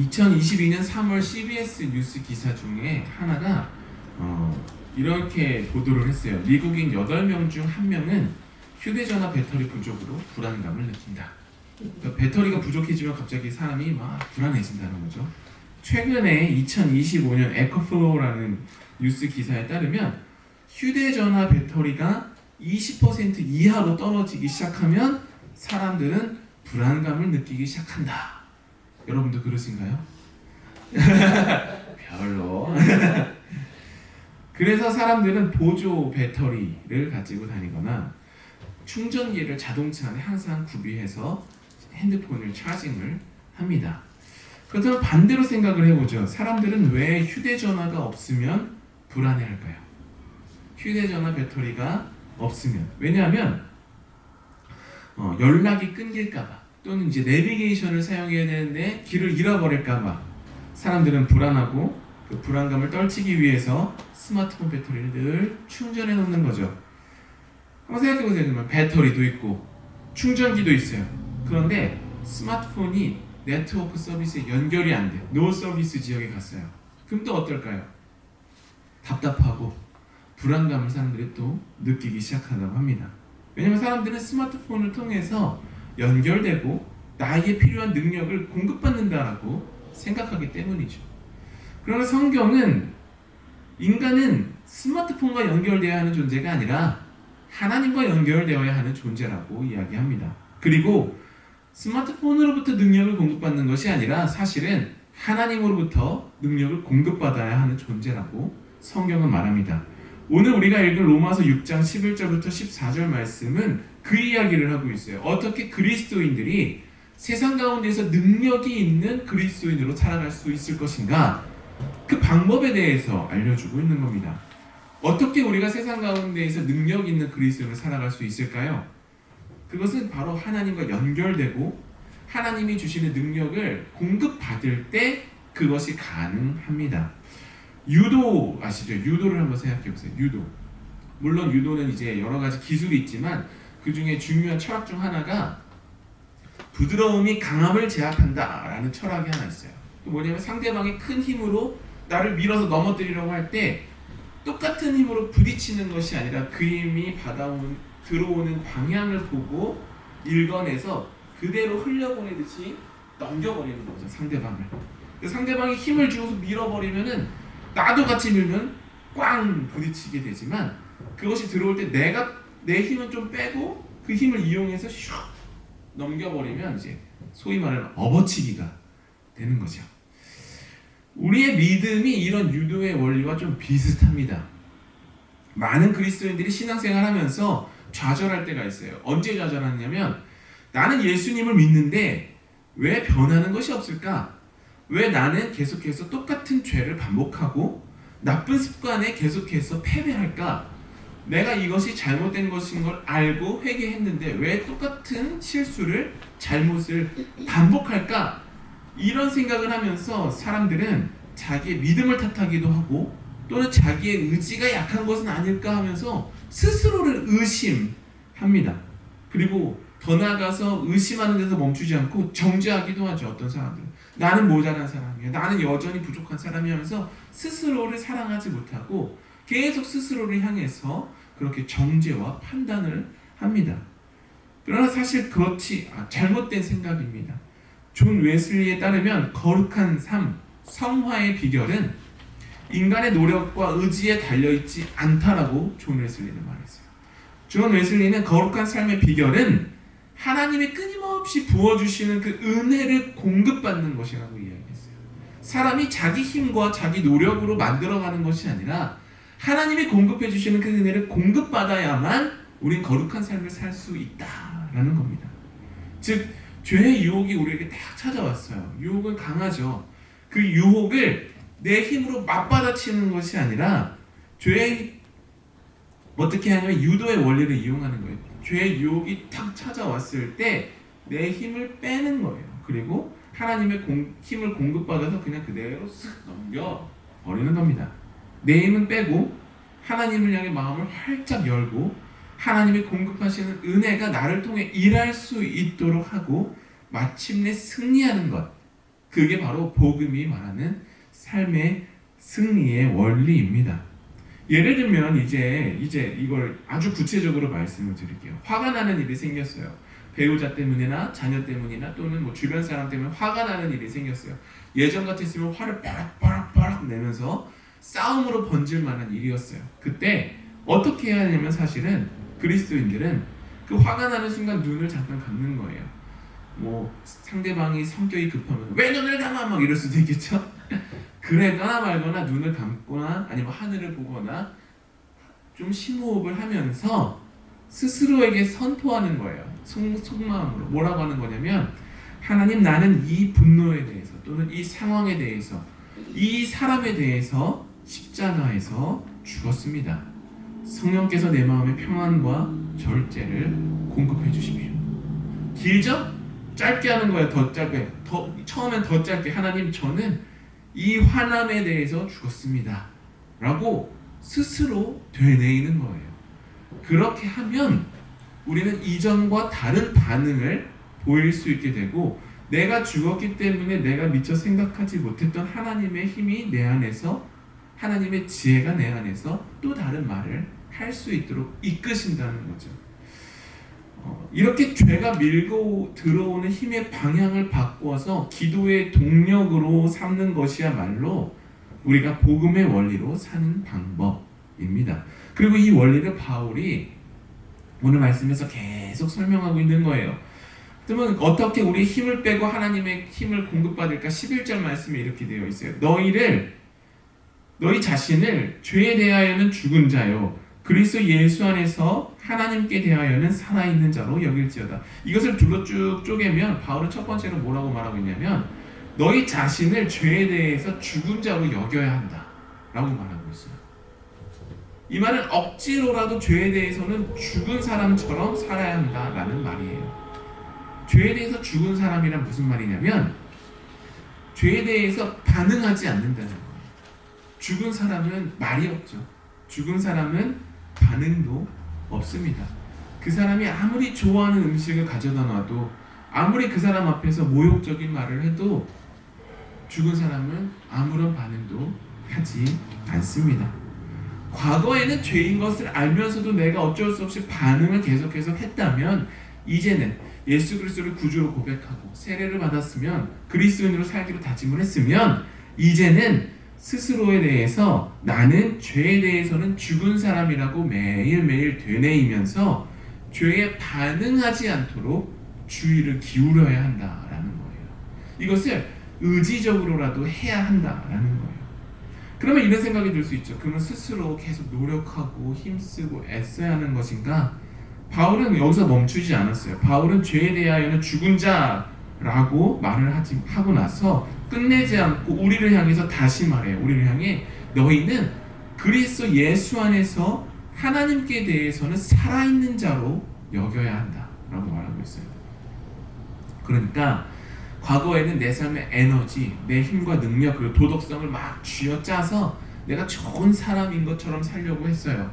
2022년 3월 CBS 뉴스 기사 중에 하나가 이렇게 보도를 했어요. 미국인 8명 중 1명은 휴대전화 배터리 부족으로 불안감을 느낀다. 그러니까 배터리가 부족해지면 갑자기 사람이 막 불안해진다는 거죠. 최근에 2025년 에코플로우라는 뉴스 기사에 따르면 휴대전화 배터리가 20% 이하로 떨어지기 시작하면 사람들은 불안감을 느끼기 시작한다. 여러분도 그러신가요? 별로. 그래서 사람들은 보조 배터리를 가지고 다니거나 충전기를 자동차 안에 항상 구비해서 핸드폰을 차징을 합니다. 그렇다면 반대로 생각을 해보죠. 사람들은 왜 휴대전화가 없으면 불안해할까요? 휴대전화 배터리가 없으면. 왜냐하면 연락이 끊길까봐 또는 이제 내비게이션을 사용해야 되는데 길을 잃어버릴까봐 사람들은 불안하고 그 불안감을 떨치기 위해서 스마트폰 배터리를 늘 충전해 놓는 거죠. 한번 생각해 보세요. 배터리도 있고 충전기도 있어요. 그런데 스마트폰이 네트워크 서비스에 연결이 안 돼. 노 서비스 지역에 갔어요. 그럼 또 어떨까요? 답답하고 불안감을 사람들이 또 느끼기 시작한다고 합니다. 왜냐하면 사람들은 스마트폰을 통해서 연결되고 나에게 필요한 능력을 공급받는다라고 생각하기 때문이죠. 그러나 성경은 인간은 스마트폰과 연결되어야 하는 존재가 아니라 하나님과 연결되어야 하는 존재라고 이야기합니다. 그리고 스마트폰으로부터 능력을 공급받는 것이 아니라 사실은 하나님으로부터 능력을 공급받아야 하는 존재라고 성경은 말합니다. 오늘 우리가 읽은 로마서 6장 11절부터 14절 말씀은 그 이야기를 하고 있어요. 어떻게 그리스도인들이 세상 가운데서 능력이 있는 그리스도인으로 살아갈 수 있을 것인가? 그 방법에 대해서 알려주고 있는 겁니다. 어떻게 우리가 세상 가운데에서 능력 있는 그리스도인으로 살아갈 수 있을까요? 그것은 바로 하나님과 연결되고 하나님이 주시는 능력을 공급받을 때 그것이 가능합니다. 유도 아시죠? 유도를 한번 생각해 보세요. 유도. 물론 유도는 이제 여러 가지 기술이 있지만 그 중에 중요한 철학 중 하나가 부드러움이 강함을 제압한다라는 철학이 하나 있어요. 또 뭐냐면 상대방이 큰 힘으로 나를 밀어서 넘어뜨리려고 할 때 똑같은 힘으로 부딪히는 것이 아니라 그 힘이 들어오는 방향을 보고 읽어내서 그대로 흘려보내듯이 넘겨버리는 거죠, 상대방을. 상대방이 힘을 주어서 밀어버리면은 나도 같이 밀면 꽝 부딪히게 되지만 그것이 들어올 때 내 힘은 좀 빼고 그 힘을 이용해서 슉 넘겨버리면 이제 소위 말하는 업어치기가 되는 거죠. 우리의 믿음이 이런 유도의 원리와 좀 비슷합니다. 많은 그리스도인들이 신앙생활 하면서 좌절할 때가 있어요. 언제 좌절하냐면 나는 예수님을 믿는데 왜 변하는 것이 없을까? 왜 나는 계속해서 똑같은 죄를 반복하고 나쁜 습관에 계속해서 패배할까? 내가 이것이 잘못된 것인 걸 알고 회개했는데 왜 똑같은 실수를, 잘못을 반복할까? 이런 생각을 하면서 사람들은 자기의 믿음을 탓하기도 하고 또는 자기의 의지가 약한 것은 아닐까 하면서 스스로를 의심합니다. 그리고 더 나아가서 의심하는 데서 멈추지 않고 정죄하기도 하죠. 어떤 사람들은 나는 모자란 사람이야, 나는 여전히 부족한 사람이야 하면서 스스로를 사랑하지 못하고 계속 스스로를 향해서 그렇게 정죄와 판단을 합니다. 그러나 사실 그렇지 잘못된 생각입니다. 존 웨슬리에 따르면 거룩한 삶, 성화의 비결은 인간의 노력과 의지에 달려있지 않다라고 존 웨슬리는 말했어요. 존 웨슬리는 거룩한 삶의 비결은 하나님이 끊임없이 부어주시는 그 은혜를 공급받는 것이라고 이야기했어요. 사람이 자기 힘과 자기 노력으로 만들어가는 것이 아니라 하나님이 공급해 주시는 그 은혜를 공급받아야만 우린 거룩한 삶을 살 수 있다라는 겁니다. 즉 죄의 유혹이 우리에게 딱 찾아왔어요. 유혹은 강하죠. 그 유혹을 내 힘으로 맞받아치는 것이 아니라 죄의 어떻게 하냐면 유도의 원리를 이용하는 거예요. 죄의 유혹이 탁 찾아왔을 때 내 힘을 빼는 거예요. 그리고 하나님의 힘을 공급받아서 그냥 그대로 쓱 넘겨버리는 겁니다. 내 힘은 빼고 하나님을 향해 마음을 활짝 열고 하나님이 공급하시는 은혜가 나를 통해 일할 수 있도록 하고 마침내 승리하는 것, 그게 바로 복음이 말하는 삶의 승리의 원리입니다. 예를 들면 이제 이걸 아주 구체적으로 말씀을 드릴게요. 화가 나는 일이 생겼어요. 배우자 때문이나 자녀 때문이나 또는 뭐 주변 사람 때문에 화가 나는 일이 생겼어요. 예전 같았으면 화를 빠락빠락 내면서 싸움으로 번질 만한 일이었어요. 그때 어떻게 해야 하냐면 사실은 그리스도인들은 그 화가 나는 순간 눈을 잠깐 감는 거예요. 뭐 상대방이 성격이 급하면 왜 눈을 감아 막 이럴 수도 있겠죠. 그래거나 말거나 눈을 감거나 아니면 하늘을 보거나 좀 심호흡을 하면서 스스로에게 선포하는 거예요. 속마음으로 뭐라고 하는 거냐면 하나님, 나는 이 분노에 대해서 또는 이 상황에 대해서 이 사람에 대해서 십자가에서 죽었습니다. 성령께서 내 마음에 평안과 절제를 공급해 주십시오. 길죠? 짧게 하는 거예요. 더 짧게. 처음엔 더 짧게. 하나님, 저는 이 화남에 대해서 죽었습니다. 라고 스스로 되뇌이는 거예요. 그렇게 하면 우리는 이전과 다른 반응을 보일 수 있게 되고, 내가 죽었기 때문에 내가 미처 생각하지 못했던 하나님의 힘이 내 안에서, 하나님의 지혜가 내 안에서 또 다른 말을 할 수 있도록 이끄신다는 거죠. 이렇게 죄가 밀고 들어오는 힘의 방향을 바꿔서 기도의 동력으로 삼는 것이야말로 우리가 복음의 원리로 사는 방법입니다. 그리고 이 원리를 바울이 오늘 말씀에서 계속 설명하고 있는 거예요. 그러면 어떻게 우리 힘을 빼고 하나님의 힘을 공급받을까? 11절 말씀에 이렇게 되어 있어요. 너희 자신을 죄에 대하여는 죽은 자요 그리스도 예수 안에서 하나님께 대하여는 살아있는 자로 여길지어다. 이것을 둘로 쭉 쪼개면 바울은 첫 번째로 뭐라고 말하고 있냐면 너희 자신을 죄에 대해서 죽은 자로 여겨야 한다 라고 말하고 있어요. 이 말은 억지로라도 죄에 대해서는 죽은 사람처럼 살아야 한다라는 말이에요. 죄에 대해서 죽은 사람이란 무슨 말이냐면 죄에 대해서 반응하지 않는다는 거예요. 죽은 사람은 말이 없죠. 죽은 사람은 반응도 없습니다. 그 사람이 아무리 좋아하는 음식을 가져다 놔도, 아무리 그 사람 앞에서 모욕적인 말을 해도 죽은 사람은 아무런 반응도 하지 않습니다. 과거에는 죄인 것을 알면서도 내가 어쩔 수 없이 반응을 계속해서 했다면, 이제는 예수 그리스도를 구주로 고백하고 세례를 받았으면, 그리스도인으로 살기로 다짐을 했으면, 이제는 스스로에 대해서 나는 죄에 대해서는 죽은 사람이라고 매일매일 되뇌이면서 죄에 반응하지 않도록 주의를 기울여야 한다라는 거예요. 이것을 의지적으로라도 해야 한다라는 거예요. 그러면 이런 생각이 들 수 있죠. 그러면 스스로 계속 노력하고 힘쓰고 애써야 하는 것인가? 바울은 여기서 멈추지 않았어요. 바울은 죄에 대하여는 죽은 자라고 말을 하고 나서 끝내지 않고 우리를 향해서 다시 말해요. 우리를 향해 너희는 그리스도 예수 안에서 하나님께 대해서는 살아있는 자로 여겨야 한다라고 말하고 있어요. 그러니까 과거에는 내 삶의 에너지, 내 힘과 능력, 그리고 도덕성을 막 쥐어짜서 내가 좋은 사람인 것처럼 살려고 했어요.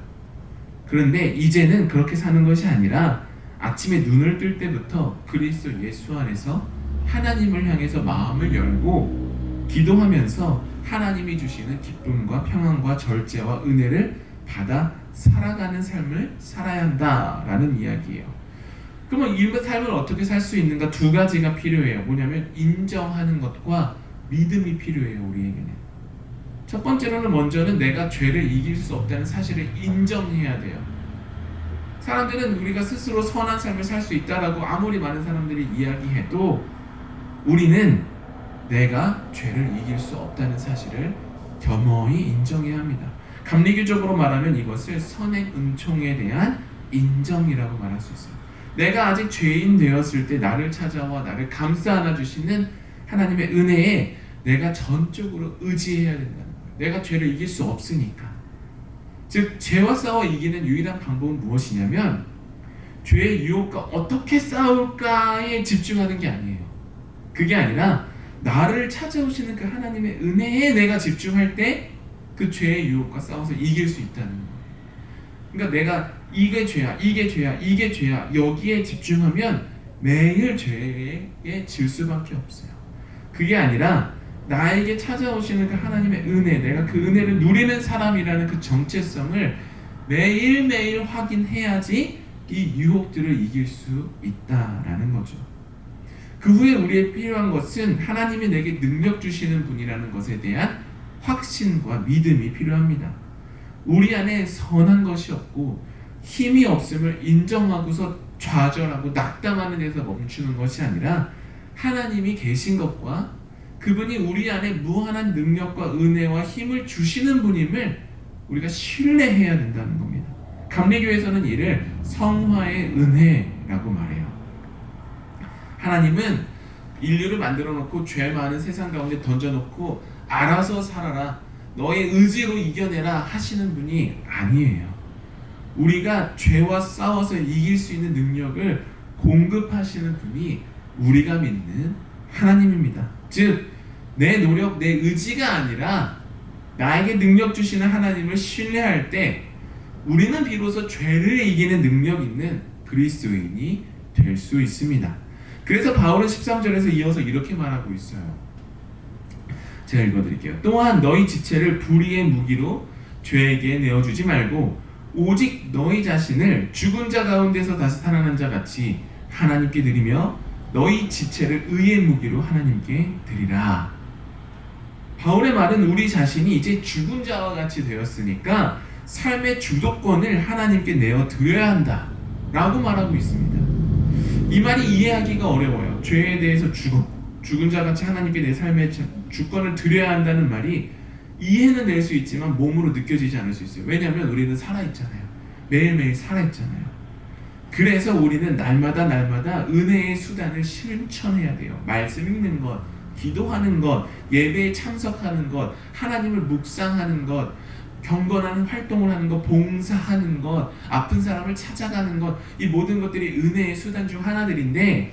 그런데 이제는 그렇게 사는 것이 아니라 아침에 눈을 뜰 때부터 그리스도 예수 안에서 하나님을 향해서 마음을 열고 기도하면서 하나님이 주시는 기쁨과 평안과 절제와 은혜를 받아 살아가는 삶을 살아야 한다라는 이야기예요. 그러면 이 삶을 어떻게 살 수 있는가? 두 가지가 필요해요. 뭐냐면 인정하는 것과 믿음이 필요해요. 우리에게는. 첫 번째로는 먼저는 내가 죄를 이길 수 없다는 사실을 인정해야 돼요. 사람들은 우리가 스스로 선한 삶을 살 수 있다라고 아무리 많은 사람들이 이야기해도 우리는 내가 죄를 이길 수 없다는 사실을 겸허히 인정해야 합니다. 감리교적으로 말하면 이것을 선행 은총에 대한 인정이라고 말할 수 있어요. 내가 아직 죄인 되었을 때 나를 찾아와 나를 감싸 안아주시는 하나님의 은혜에 내가 전적으로 의지해야 된다는 거예요. 내가 죄를 이길 수 없으니까. 즉 죄와 싸워 이기는 유일한 방법은 무엇이냐면 죄의 유혹과 어떻게 싸울까에 집중하는 게 아니에요. 그게 아니라 나를 찾아오시는 그 하나님의 은혜에 내가 집중할 때 그 죄의 유혹과 싸워서 이길 수 있다는 거예요. 그러니까 내가 이게 죄야, 이게 죄야, 이게 죄야 여기에 집중하면 매일 죄에 질 수밖에 없어요. 그게 아니라 나에게 찾아오시는 그 하나님의 은혜, 내가 그 은혜를 누리는 사람이라는 그 정체성을 매일매일 확인해야지 이 유혹들을 이길 수 있다라는 거죠. 그 후에 우리의 필요한 것은 하나님이 내게 능력 주시는 분이라는 것에 대한 확신과 믿음이 필요합니다. 우리 안에 선한 것이 없고 힘이 없음을 인정하고서 좌절하고 낙담하는 데서 멈추는 것이 아니라 하나님이 계신 것과 그분이 우리 안에 무한한 능력과 은혜와 힘을 주시는 분임을 우리가 신뢰해야 된다는 겁니다. 감리교에서는 이를 성화의 은혜라고 말해요. 하나님은 인류를 만들어 놓고 죄 많은 세상 가운데 던져놓고 알아서 살아라, 너의 의지로 이겨내라 하시는 분이 아니에요. 우리가 죄와 싸워서 이길 수 있는 능력을 공급하시는 분이 우리가 믿는 하나님입니다. 즉, 내 노력, 내 의지가 아니라 나에게 능력 주시는 하나님을 신뢰할 때 우리는 비로소 죄를 이기는 능력 있는 그리스도인이 될 수 있습니다. 그래서 바울은 13절에서 이어서 이렇게 말하고 있어요. 제가 읽어드릴게요. 또한 너희 지체를 불의의 무기로 죄에게 내어주지 말고 오직 너희 자신을 죽은 자 가운데서 다시 살아난 자 같이 하나님께 드리며 너희 지체를 의의 무기로 하나님께 드리라. 바울의 말은 우리 자신이 이제 죽은 자와 같이 되었으니까 삶의 주도권을 하나님께 내어 드려야 한다 라고 말하고 있습니다. 이 말이 이해하기가 어려워요. 죄에 대해서 죽은 자같이 하나님께 내 삶의 주권을 드려야 한다는 말이 이해는 될 수 있지만 몸으로 느껴지지 않을 수 있어요. 왜냐하면 우리는 살아있잖아요. 매일매일 살아있잖아요. 그래서 우리는 날마다 은혜의 수단을 실천해야 돼요. 말씀 읽는 것, 기도하는 것, 예배에 참석하는 것, 하나님을 묵상하는 것, 경건하는 활동을 하는 것, 봉사하는 것, 아픈 사람을 찾아가는 것, 이 모든 것들이 은혜의 수단 중 하나들인데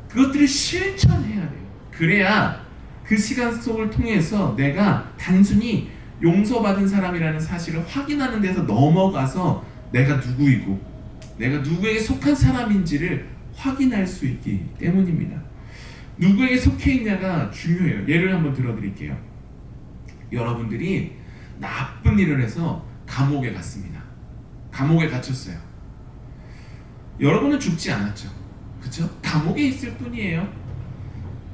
그것들을 실천해야 돼요. 그래야 그 시간 속을 통해서 내가 단순히 용서받은 사람이라는 사실을 확인하는 데서 넘어가서 내가 누구이고 내가 누구에게 속한 사람인지를 확인할 수 있기 때문입니다. 누구에게 속해 있냐가 중요해요. 예를 한번 들어드릴게요. 여러분들이 나쁜 일을 해서 감옥에 갔습니다. 감옥에 갇혔어요. 여러분은 죽지 않았죠. 그렇죠? 감옥에 있을 뿐이에요.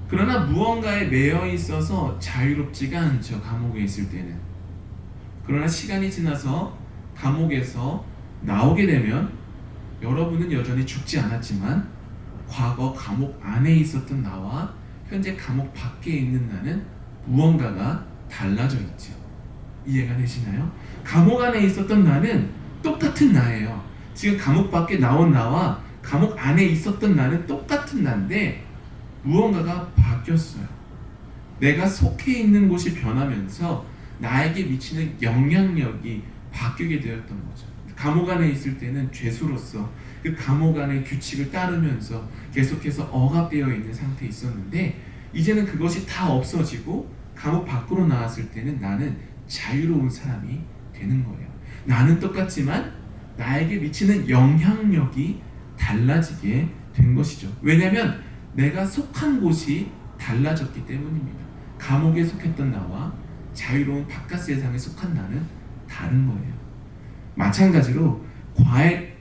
그러나 무언가에 매여 있어서 자유롭지가 않죠. 감옥에 있을 때는. 그러나 시간이 지나서 감옥에서 나오게 되면 여러분은 여전히 죽지 않았지만 과거 감옥 안에 있었던 나와 현재 감옥 밖에 있는 나는 무언가가 달라져 있죠. 이해가 되시나요? 감옥 안에 있었던 나는 똑같은 나예요. 지금 감옥 밖에 나온 나와 감옥 안에 있었던 나는 똑같은 나인데 무언가가 바뀌었어요. 내가 속해 있는 곳이 변하면서 나에게 미치는 영향력이 바뀌게 되었던 거죠. 감옥 안에 있을 때는 죄수로서 그 감옥 안의 규칙을 따르면서 계속해서 억압되어 있는 상태에 있었는데 이제는 그것이 다 없어지고 감옥 밖으로 나왔을 때는 나는 자유로운 사람이 되는 거예요. 나는 똑같지만 나에게 미치는 영향력이 달라지게 된 것이죠. 왜냐하면 내가 속한 곳이 달라졌기 때문입니다. 감옥에 속했던 나와 자유로운 바깥 세상에 속한 나는 다른 거예요. 마찬가지로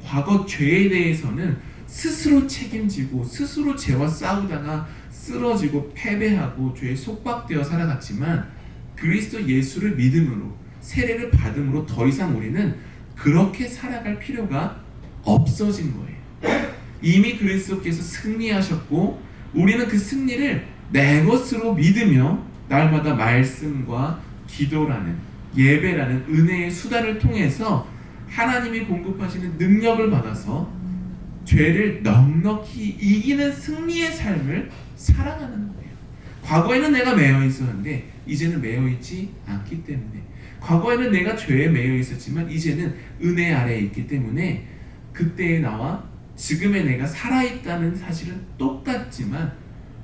과거 죄에 대해서는 스스로 책임지고 스스로 죄와 싸우다가 쓰러지고 패배하고 죄에 속박되어 살아갔지만 그리스도 예수를 믿음으로 세례를 받음으로 더 이상 우리는 그렇게 살아갈 필요가 없어진 거예요. 이미 그리스도께서 승리하셨고 우리는 그 승리를 내 것으로 믿으며 날마다 말씀과 기도라는 예배라는 은혜의 수단을 통해서 하나님이 공급하시는 능력을 받아서 죄를 넉넉히 이기는 승리의 삶을 살아가는 거예요. 과거에는 내가 매여 있었는데 이제는 매여 있지 않기 때문에, 과거에는 내가 죄에 매여 있었지만 이제는 은혜 아래에 있기 때문에 그때의 나와 지금의 내가 살아있다는 사실은 똑같지만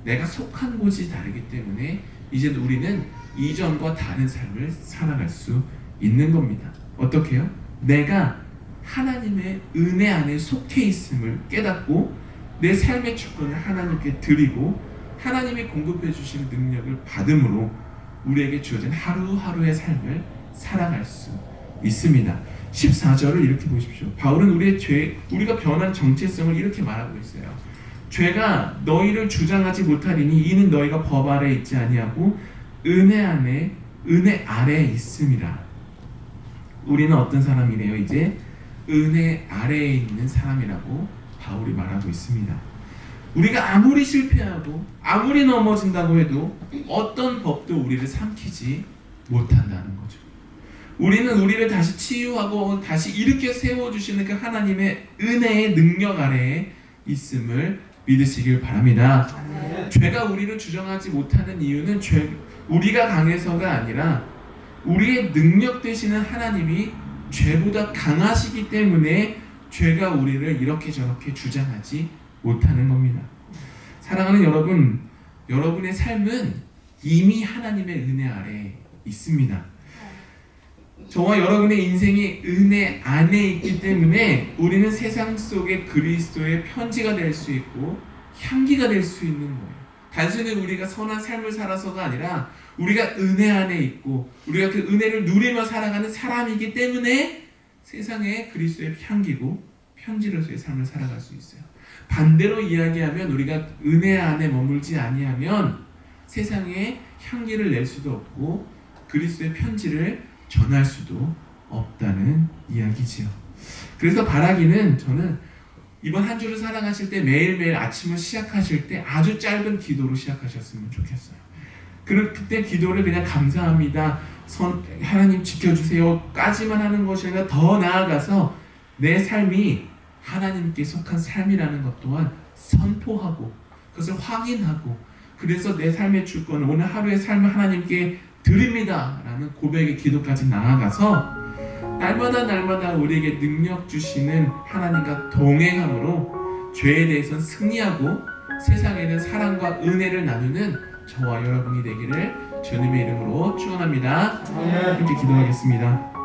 내가 속한 곳이 다르기 때문에 이제는 우리는 이전과 다른 삶을 살아갈 수 있는 겁니다. 어떻게요? 내가 하나님의 은혜 안에 속해 있음을 깨닫고 내 삶의 주권을 하나님께 드리고 하나님이 공급해 주시는 능력을 받음으로 우리에게 주어진 하루하루의 삶을 살아갈 수 있습니다. 14절을 이렇게 보십시오. 바울은 우리가 변한 정체성을 이렇게 말하고 있어요. 죄가 너희를 주장하지 못하리니 이는 너희가 법 아래 있지 아니하고 은혜 아래에 있음이라. 우리는 어떤 사람이래요? 이제 은혜 아래에 있는 사람이라고 바울이 말하고 있습니다. 우리가 아무리 실패하고 아무리 넘어진다고 해도 어떤 법도 우리를 삼키지 못한다는 거죠. 우리는 우리를 다시 치유하고 다시 일으켜 세워주시는 그 하나님의 은혜의 능력 아래에 있음을 믿으시길 바랍니다. 죄가 우리를 주장하지 못하는 이유는 우리가 강해서가 아니라 우리의 능력 되시는 하나님이 죄보다 강하시기 때문에 죄가 우리를 이렇게 저렇게 주장하지 못하는 겁니다. 사랑하는 여러분, 여러분의 삶은 이미 하나님의 은혜 아래에 있습니다. 저와 여러분의 인생이 은혜 안에 있기 때문에 우리는 세상 속에 그리스도의 편지가 될 수 있고 향기가 될 수 있는 거예요. 단순히 우리가 선한 삶을 살아서가 아니라 우리가 은혜 안에 있고 우리가 그 은혜를 누리며 살아가는 사람이기 때문에 세상에 그리스도의 향기고 편지로서의 삶을 살아갈 수 있어요. 반대로 이야기하면 우리가 은혜 안에 머물지 아니하면 세상에 향기를 낼 수도 없고 그리스도의 편지를 전할 수도 없다는 이야기지요. 그래서 바라기는 저는 이번 한 주를 살아가실 때 매일매일 아침을 시작하실 때 아주 짧은 기도로 시작하셨으면 좋겠어요. 그때 기도를 그냥 감사합니다, 하나님 지켜주세요 까지만 하는 것이 아니라 더 나아가서 내 삶이 하나님께 속한 삶이라는 것 또한 선포하고 그것을 확인하고 그래서 내 삶의 주권을 오늘 하루의 삶을 하나님께 드립니다 라는 고백의 기도까지 나아가서 날마다 우리에게 능력 주시는 하나님과 동행함으로 죄에 대해서는 승리하고 세상에는 사랑과 은혜를 나누는 저와 여러분이 되기를 주님의 이름으로 축원합니다. 함께 기도하겠습니다.